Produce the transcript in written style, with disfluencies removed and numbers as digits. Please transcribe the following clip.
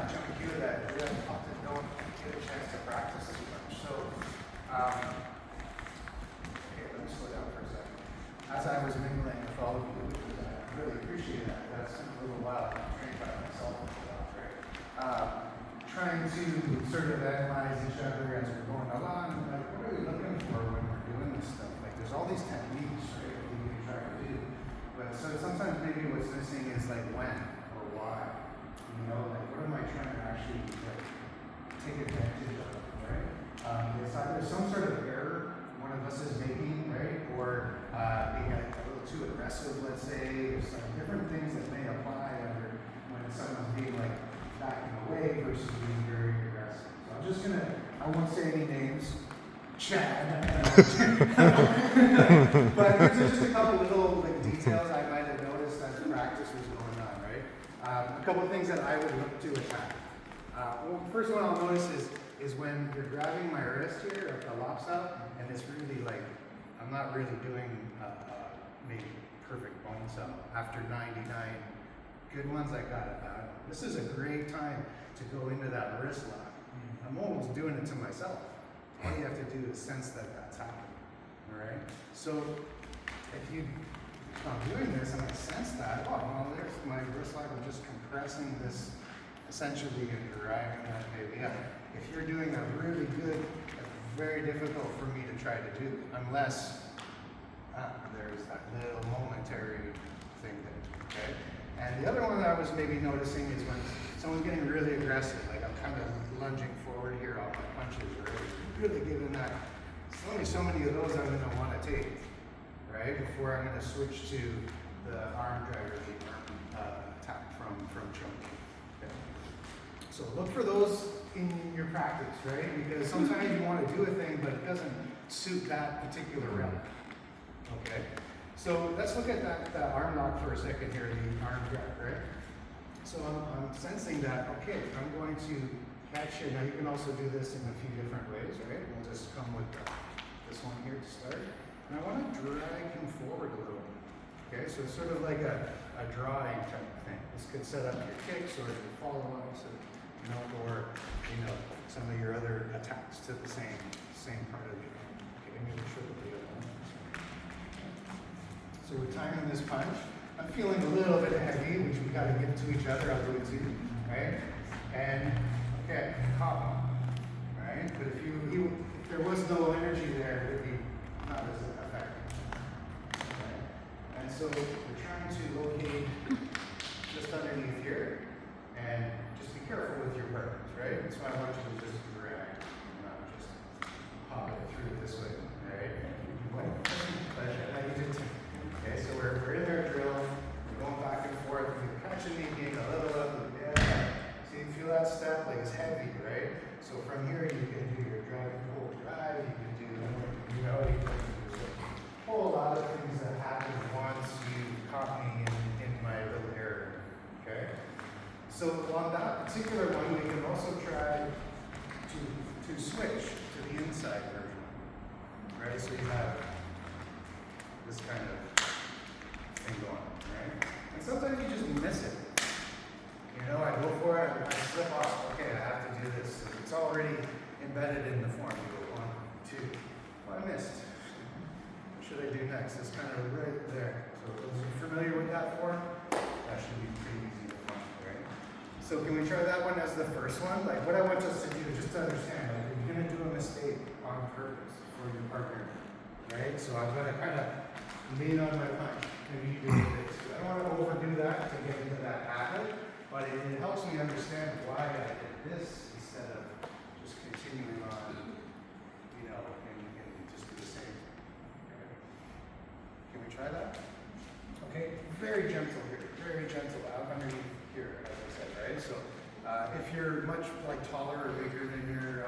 Chum Kiu that we often don't get a chance to practice too much. So, okay, let me slow down for a second. As I was mingling with all of you, I really appreciate that. That's a little while. I'm trained by myself a lot, right? Trying to sort of analyze each other as we're going along. Like, what are we looking for when we're doing this stuff? Like, there's all these techniques, right, that we can try to do. But so sometimes maybe what's missing is like when or why. You know, like what am I trying to actually like take advantage of, right? It's either some sort of error one of us is making, right? Or being a little too aggressive, let's say. There's some different things that may apply under when someone's being like backing away versus being very aggressive. So I'm just gonna, I won't say any names. Chad. But here's just a couple little like details I might have noticed as the practice was going on, right? A couple of things that I would look to attack. Well, first one I'll notice is when you're grabbing my wrist here at the lop style, and it's really like, I'm not really doing maybe perfect bone cell. After 99 good ones, I got it. This is a great time to go into that wrist lock. I'm almost doing it to myself. All you have to do is sense that that's happening, all right? So if I'm doing this and I sense that, oh, well, there's my wrist lock. I'm just compressing this essentially and driving that baby up. If you're doing a really good, very difficult for me to try to do, unless there's that little momentary thing there, okay? And the other one that I was maybe noticing is when someone's getting really aggressive, like I'm kind of lunging forward here on my punches, right? Really giving that, there's only so many of those I'm going to want to take, right? Before I'm going to switch to the arm dragger attack from Chum Kiu. Okay. So look for those in your practice, right? Because sometimes you want to do a thing, but it doesn't suit that particular rep. Okay. So let's look at that arm lock for a second here, the arm drag, right? So I'm sensing that, okay, I'm going to catch you. Now you can also do this in a few different ways, right? We'll just come with this one here to start. And I want to drag him forward a little bit. Okay, so it's sort of like a drawing type of thing. This could set up your kicks or your follow-ups, you know, or some of your other attacks to the same part of your arm. Okay, maybe show the other one. So we're timing this punch. I'm feeling a little bit heavy, which we got to give to each other. I'll do it too, right? And okay, caught one, right? But if there was no energy there, it would be not as effective. Okay? And so we're trying to locate just underneath here, and just be careful with your partners, right? That's why I want you to just drag, not just pop it through this way, right? Pleasure. How you doing? Okay, so we're in our drill. We're going back and forth. You're catching me being a little up. Yeah. So you feel that step like it's heavy, right? So from here you can do your drag and pull drive. You can do, you can do a whole lot of things that happen once you caught me in my little error. Okay. So on that particular one, we can also try to switch to the inside version, right? So you have this kind of thing going, right? And sometimes you just miss it. You know, I go for it, I slip off. Okay, I have to do this. So it's already embedded in the form. You go 1, 2. Well, I missed. What should I do next? It's kind of right there. So those who are familiar with that form, that should be pretty easy to find, right? So can we try that one as the first one? Like what I want us to do, just to understand, like you're gonna do a mistake on purpose for your partner, right? So I'm gonna kind of lean on my punch. Maybe you do this. I don't want to overdo that to get into that habit, but it helps me understand why I did this instead of just continuing on, you know, and just do the same thing. Okay. Can we try that? Okay, very gentle here, very gentle out underneath here, as I said, right? So if you're much like taller or bigger than your